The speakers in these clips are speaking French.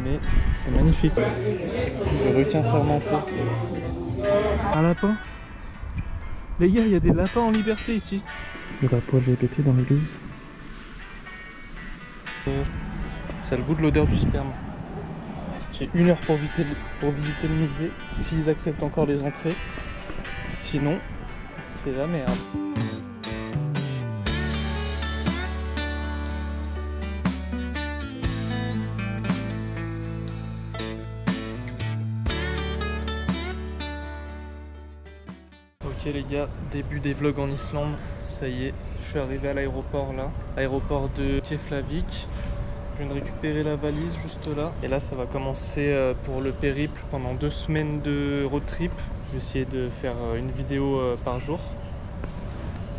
mais c'est magnifique. Le requin fermenté. Un lapin. Les gars, il y a des lapins en liberté ici. Le drapeau LGBT dans l'église. Ça a le goût de l'odeur du sperme. J'ai 1 heure pour visiter le musée, s'ils acceptent encore les entrées. Sinon, c'est la merde. Ok les gars, début des vlogs en Islande, ça y est, je suis arrivé à l'aéroport là, aéroport de Keflavik. Je viens de récupérer la valise juste là, et là ça va commencer pour le périple pendant 2 semaines de road trip. Je vais essayer de faire une vidéo par jour.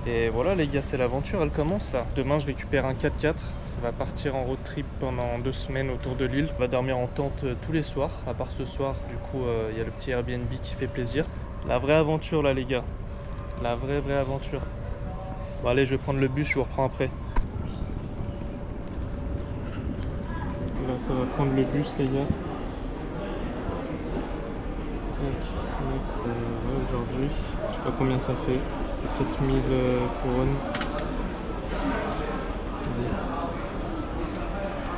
Et voilà les gars, c'est l'aventure, elle commence là. Demain je récupère un 4x4, ça va partir en road trip pendant 2 semaines autour de l'île. On va dormir en tente tous les soirs, à part ce soir, du coup il y a le petit Airbnb qui fait plaisir. La vraie aventure là les gars, la vraie aventure. Bon allez, je vais prendre le bus, je vous reprends après. Là ça va prendre le bus les gars. Tac, aujourd'hui, je sais pas combien ça fait, 4000 couronnes. Next.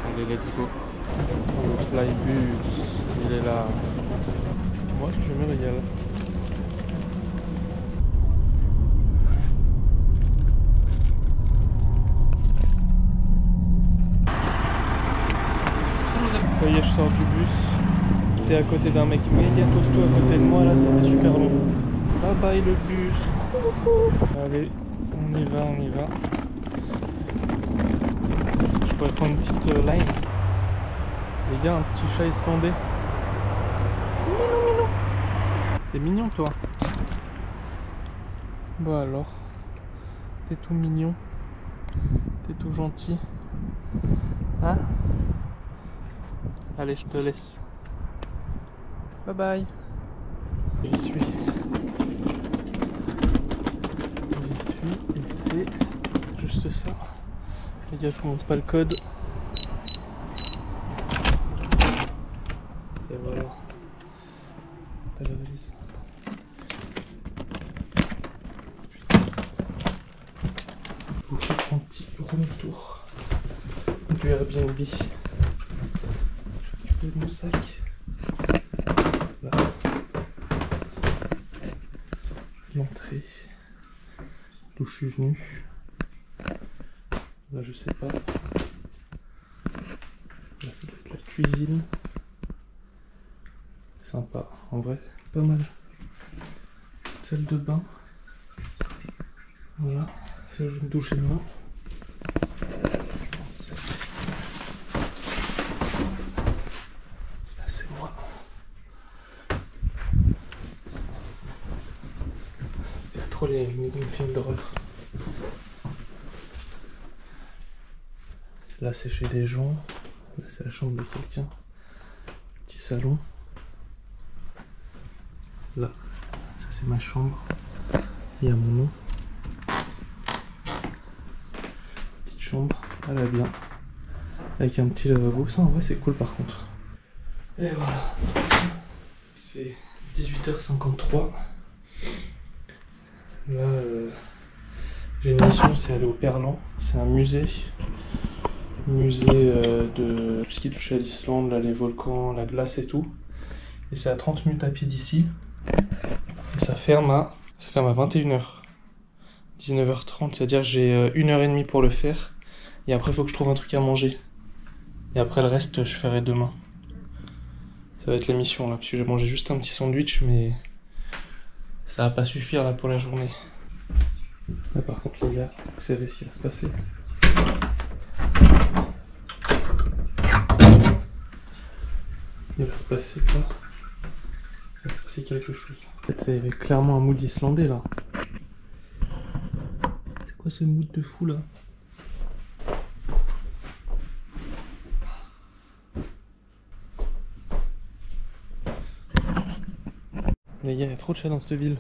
Allez, let's go. Le flybus, il est là. Moi je me régale. Ça y est, je sors du bus. J'étais à côté d'un mec méga costaud à côté de moi, là c'était super long. Bye bye le bus. Allez, on y va, on y va. Je pourrais prendre une petite line. Les gars, un petit chat islandais. Mignon. T'es mignon toi. Bah alors, t'es tout mignon. T'es tout gentil. Hein? Allez, je te laisse. Bye bye. J'y suis. Et c'est juste ça. Les gars, je vous montre pas le code. Et voilà. T'as la valise. Je vous fais un petit room tour du Airbnb. Mon sac. Là. L'entrée. D'où je suis venu. Là je sais pas. Là ça doit être la cuisine. Sympa. En vrai, pas mal. Petite salle de bain. Voilà. Ça je me douche les mains. Les maisons de films d'horreur. Là c'est chez des gens. Là c'est la chambre de quelqu'un. Petit salon. Là, ça c'est ma chambre. Il y a mon nom. Petite chambre, elle va bien. Avec un petit lavabo. Ça en vrai c'est cool par contre. Et voilà. C'est 18h53. Là, j'ai une mission, c'est aller au Perlan. C'est un musée. De tout ce qui touche à l'Islande, là, les volcans, la glace et tout. Et c'est à 30 minutes à pied d'ici. Et ça ferme à 21h. 19h30, c'est-à-dire que j'ai 1h30 pour le faire. Et après, il faut que je trouve un truc à manger. Et après, le reste, je ferai demain. Ça va être la mission là, parce que j'ai mangé juste un petit sandwich, mais ça va pas suffire là pour la journée. Là par contre les gars, vous savez ce qui va se passer. Il va se passer quoi? Il va se passer quelque chose. En fait, il y avait clairement un mood islandais là. C'est quoi ce mood de fou là? Les gars, il y a trop de chats dans cette ville.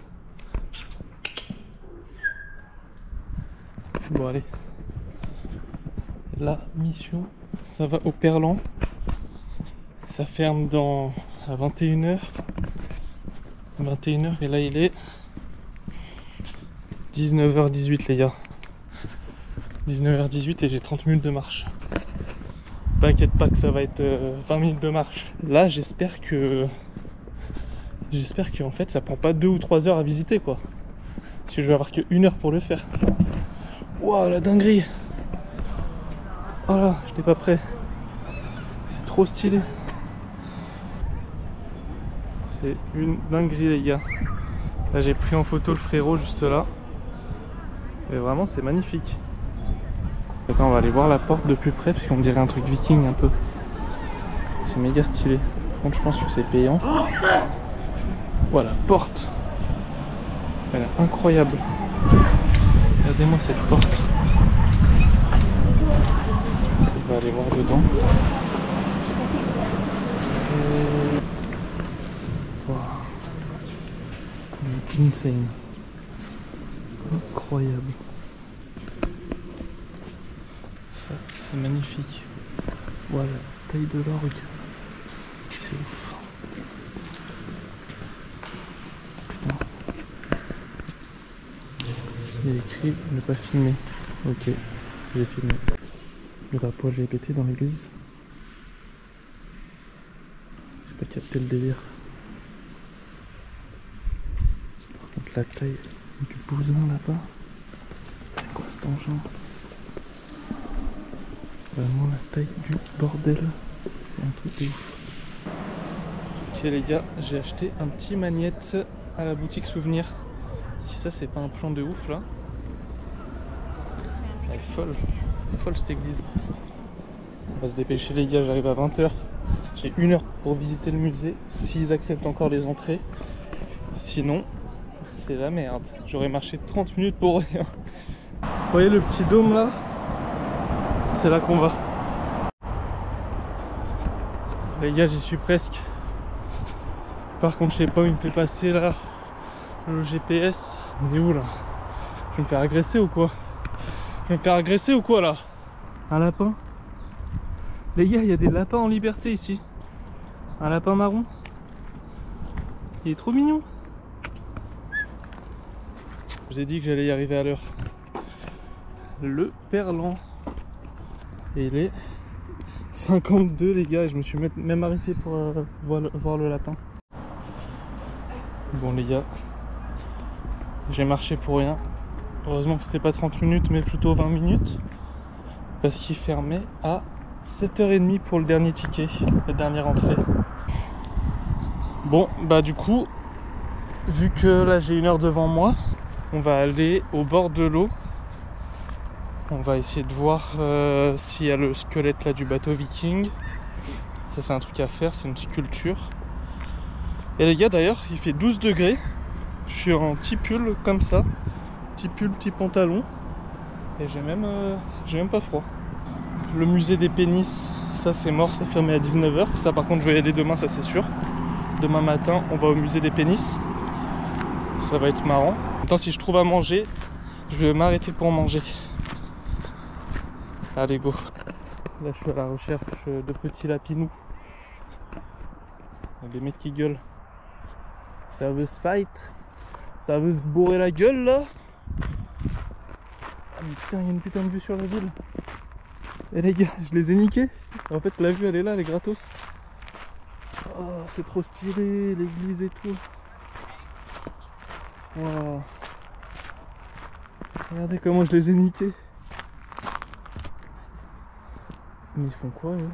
Bon allez. La mission, ça va au Perlan. Ça ferme à 21h. 21h et là il est 19h18 les gars. 19h18 et j'ai 30 minutes de marche. T'inquiète pas que ça va être 20 minutes de marche. Là j'espère qu'en fait ça prend pas 2 ou 3 heures à visiter quoi. Parce que je vais avoir que 1 heure pour le faire. Waouh la dinguerie. Oh là, j'étais pas prêt. C'est trop stylé. C'est une dinguerie les gars. Là j'ai pris en photo le frérot juste là. Et vraiment c'est magnifique. Attends, on va aller voir la porte de plus près parce qu'on dirait un truc viking un peu. C'est méga stylé. Par contre je pense que c'est payant. Voilà, porte. Elle est incroyable. Regardez-moi cette porte. On va aller voir dedans. Wow. Insane. Incroyable. Ça, c'est magnifique. Voilà, taille de l'orgue. C'est ouf. Putain. Il y a écrit ne pas filmer. Ok, j'ai filmé. Le drapeau LGBT dans l'église. J'ai pas capté le délire. Par contre la taille du bousin là-bas. C'est quoi cet engin? Vraiment la taille du bordel. C'est un truc de ouf. Ok les gars, j'ai acheté un petit magnète à la boutique souvenir. Si ça c'est pas un plan de ouf là. Elle est folle. Folle cette église. On va se dépêcher les gars, j'arrive à 20h. J'ai 1 heure pour visiter le musée, s'ils acceptent encore les entrées. Sinon, c'est la merde. J'aurais marché 30 minutes pour rien. Vous voyez le petit dôme là? C'est là qu'on va. Les gars, j'y suis presque. Par contre, je sais pas où il me fait passer là. Le GPS. On est où là? Je vais me faire agresser ou quoi? Je vais me faire agresser ou quoi là? Un lapin? Les gars, il y a des lapins en liberté ici. Un lapin marron. Il est trop mignon. Je vous ai dit que j'allais y arriver à l'heure. Le Perlan. Et il est 52 les gars. Et je me suis même arrêté pour voir le lapin. Bon les gars. J'ai marché pour rien. Heureusement que c'était pas 30 minutes mais plutôt 20 minutes. Parce qu'il fermait à 7h30 pour le dernier ticket, la dernière entrée. Bon, bah du coup, vu que là j'ai 1 heure devant moi, on va aller au bord de l'eau. On va essayer de voir s'il y a le squelette là du bateau viking. Ça c'est un truc à faire, c'est une sculpture. Et les gars d'ailleurs, il fait 12 degrés. Je suis en petit pull comme ça. Petit pull, petit pantalon. Et j'ai même pas froid. Le musée des pénis, ça c'est mort, c'est fermé à 19h. Ça par contre je vais y aller demain, ça c'est sûr. Demain matin on va au musée des pénis. Ça va être marrant. Maintenant si je trouve à manger, je vais m'arrêter pour manger. Allez go. Là je suis à la recherche de petits lapinous. Il y a des mecs qui gueulent. Ça veut se fight. Ça veut se bourrer la gueule là. Ah mais putain, il y a une putain de vue sur la ville. Et les gars, je les ai niqués. En fait la vue elle est là, elle est gratos. Oh c'est trop stylé, l'église et tout. Wow. Regardez comment je les ai niqués. Mais ils font quoi eux?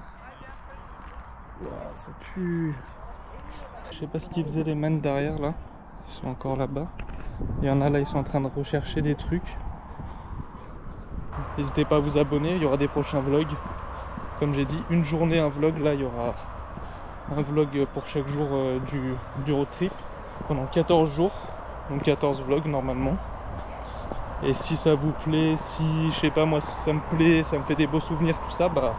Wow, ça tue. Je sais pas ce qu'ils faisaient les man derrière là. Ils sont encore là-bas. Il y en a là, ils sont en train de rechercher des trucs. N'hésitez pas à vous abonner, il y aura des prochains vlogs. Comme j'ai dit, une journée, un vlog. Là, il y aura un vlog pour chaque jour du road trip. Pendant 14 jours. Donc 14 vlogs normalement. Et si ça vous plaît, si, je sais pas moi, si ça me plaît, ça me fait des beaux souvenirs, tout ça, bah,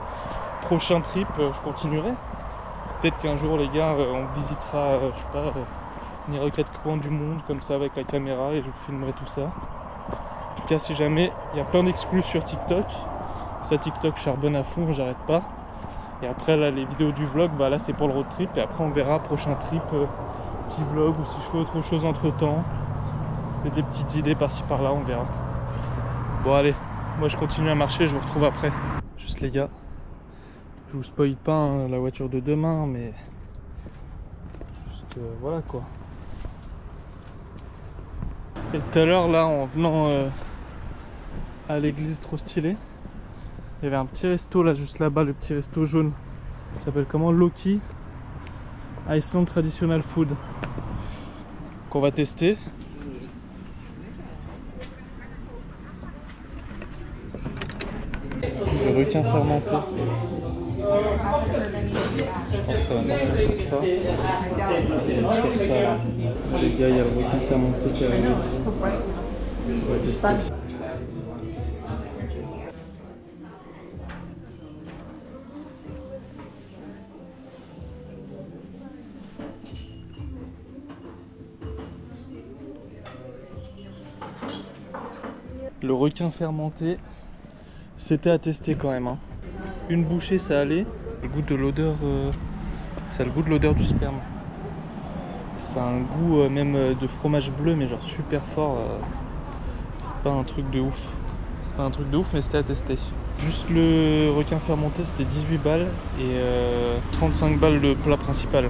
prochain trip, je continuerai. Peut-être qu'un jour, les gars, on visitera, je sais pas, on ira aux 4 coins du monde, comme ça, avec la caméra, et je vous filmerai tout ça. En tout cas, si jamais, il y a plein d'exclus sur TikTok. Ça, TikTok charbonne à fond, j'arrête pas. Et après là les vidéos du vlog, bah là c'est pour le road trip. Et après on verra prochain trip, petit vlog, ou si je fais autre chose entre temps. Et des petites idées par-ci par-là, on verra. Bon allez, moi je continue à marcher, je vous retrouve après. Juste les gars, je vous spoil pas hein, la voiture de demain, mais juste voilà quoi. Et tout à l'heure là, en venant à l'église trop stylée, il y avait un petit resto là, juste là-bas, le petit resto jaune. Il s'appelle comment? Loki Iceland Traditional Food. Qu'on va tester. Le requin fermenté. Je pense que ça va partir sur ça. Et sur ça, les gars, il y a le requin fermenté qui arrive. On va tester. Le requin fermenté, c'était à tester quand même. Hein. Une bouchée, ça allait. Le goût de l'odeur, ça a le goût de l'odeur du sperme. Ça a un goût même de fromage bleu, mais genre super fort. C'est pas un truc de ouf. C'est pas un truc de ouf, mais c'était à tester. Juste le requin fermenté, c'était 18 balles et 35 balles le plat principal.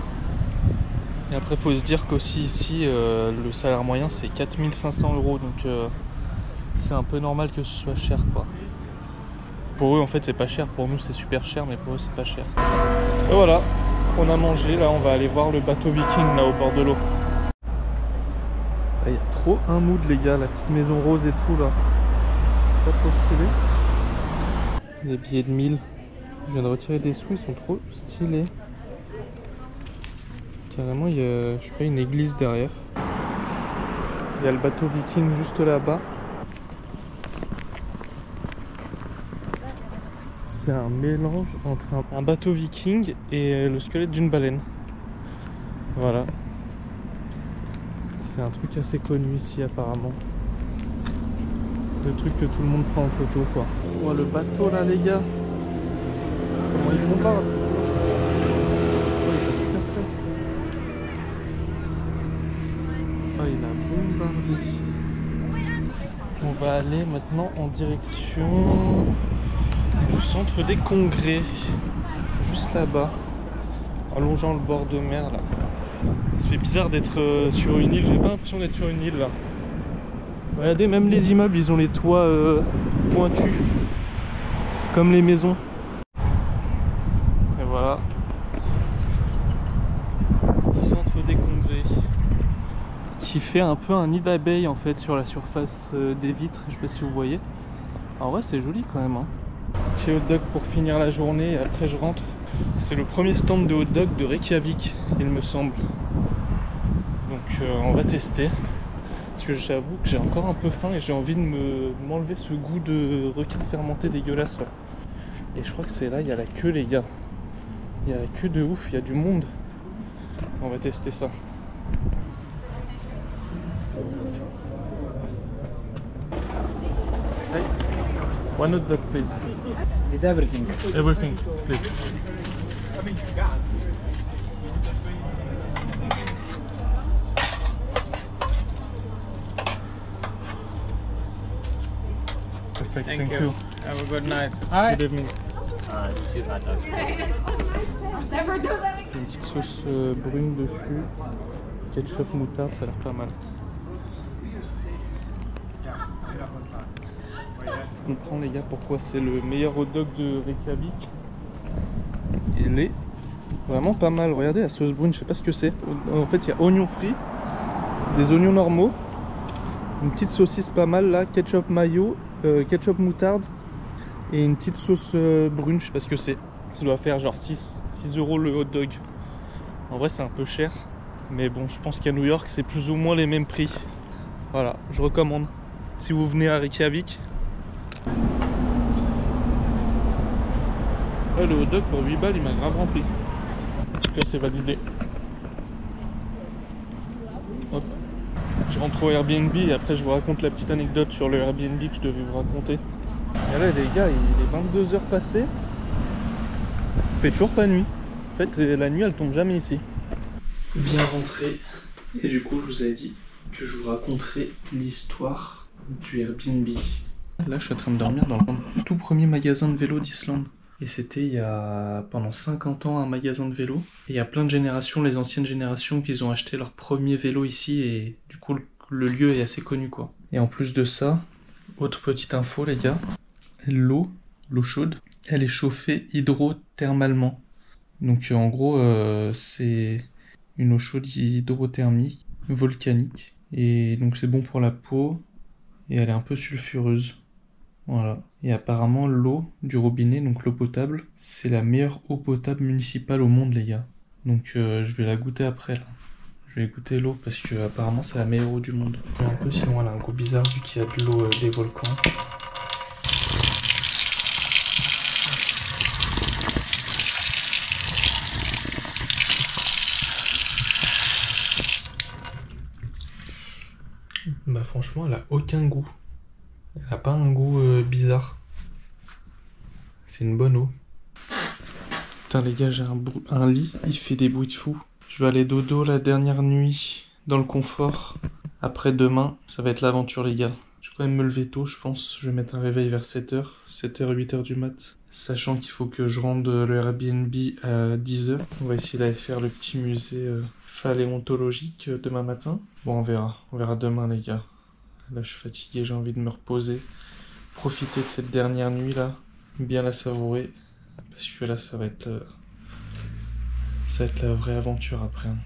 Et après, faut se dire qu'aussi ici, le salaire moyen c'est 4500 €, donc c'est un peu normal que ce soit cher quoi. Pour eux en fait c'est pas cher, pour nous c'est super cher, mais pour eux c'est pas cher. Et voilà, on a mangé, là on va aller voir le bateau viking là au bord de l'eau. Il y a trop un mood les gars, la petite maison rose et tout là. C'est pas trop stylé. Les billets de 1000, je viens de retirer des sous, ils sont trop stylés. Carrément il y a, je sais pas, une église derrière. Il y a le bateau viking juste là-bas. C'est un mélange entre un bateau viking et le squelette d'une baleine. Voilà. C'est un truc assez connu ici apparemment. Le truc que tout le monde prend en photo quoi. On voit le bateau là les gars. Comment il bombarde. Oh, il est super près. Oh, il a bombardé. On va aller maintenant en direction du centre des congrès, juste là-bas, en longeant le bord de mer là. Ça fait bizarre d'être sur une île, j'ai pas l'impression d'être sur une île là. Regardez, même les immeubles ils ont les toits pointus, comme les maisons. Et voilà, centre des congrès, qui fait un peu un nid d'abeilles en fait sur la surface des vitres, je sais pas si vous voyez. En vrai c'est joli quand même hein. Petit hot dog pour finir la journée et après je rentre. C'est le premier stand de hot dog de Reykjavik, il me semble. Donc on va tester. Parce que j'avoue que j'ai encore un peu faim et j'ai envie de m'enlever ce goût de requin fermenté dégueulasse là. Et je crois que c'est là, il y a la queue les gars. Il y a la queue de ouf, il y a du monde. On va tester ça. Hey. One hot dog, please. With everything. Everything, please. Perfect, thank you. Have a good night. Good evening. Alright, two hot dogs. Une petite sauce brune dessus. Ketchup, moutarde, ça a l'air pas mal. Je comprends les gars pourquoi c'est le meilleur hot dog de Reykjavik. Il est vraiment pas mal. Regardez la sauce brune, je sais pas ce que c'est. En fait il y a oignons frits, des oignons normaux, une petite saucisse pas mal là, ketchup mayo, ketchup moutarde et une petite sauce brune, je sais pas ce que c'est. Ça doit faire genre 6 € le hot dog. En vrai c'est un peu cher, mais bon je pense qu'à New York c'est plus ou moins les mêmes prix. Voilà, je recommande. Si vous venez à Reykjavik. Ouais, le hot dog pour 8 balles il m'a grave rempli. En tout cas c'est validé. Hop. Je rentre au Airbnb et après je vous raconte la petite anecdote sur le Airbnb que je devais vous raconter. Et là les gars, il est 22 h passées. fait toujours pas nuit. En fait, la nuit, elle tombe jamais ici. Bien rentré. Et du coup, je vous avais dit que je vous raconterai l'histoire du Airbnb. Là, je suis en train de dormir dans le tout premier magasin de vélo d'Islande. Et c'était il y a pendant 50 ans un magasin de vélo. Et il y a plein de générations, les anciennes générations, qui ont acheté leur premier vélo ici. Et du coup, le lieu est assez connu, quoi. Et en plus de ça, autre petite info, les gars. L'eau chaude, elle est chauffée hydrothermalement. Donc en gros, c'est une eau chaude hydrothermique, volcanique. Et donc c'est bon pour la peau. Et elle est un peu sulfureuse. Voilà. Et apparemment, l'eau du robinet, donc l'eau potable, c'est la meilleure eau potable municipale au monde, les gars. Donc je vais la goûter après, là. Je vais goûter l'eau parce que apparemment c'est la meilleure eau du monde. Un peu, sinon elle a un goût bizarre vu qu'il y a de l'eau des volcans. Bah franchement, elle a aucun goût. Elle a pas un goût bizarre. C'est une bonne eau. Putain les gars, j'ai un lit, il fait des bruits de fou. Je vais aller dodo la dernière nuit dans le confort. Après demain, ça va être l'aventure les gars. Je vais quand même me lever tôt, je pense. Je vais mettre un réveil vers 7h, 7h, 8h du mat. Sachant qu'il faut que je rende le Airbnb à 10h. On va essayer d'aller faire le petit musée paléontologique demain matin. Bon, on verra. On verra demain les gars. Là, je suis fatigué, j'ai envie de me reposer. Profiter de cette dernière nuit là. Bien la savourer. Parce que là, ça va être la vraie aventure après. Hein.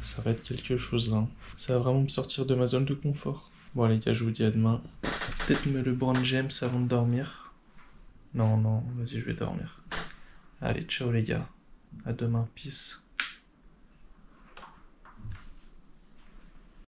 Ça va être quelque chose là. Ça va vraiment me sortir de ma zone de confort. Bon les gars, je vous dis à demain. Peut-être me le brand James avant de dormir. Non, vas-y, je vais dormir. Allez, ciao les gars. À demain, peace.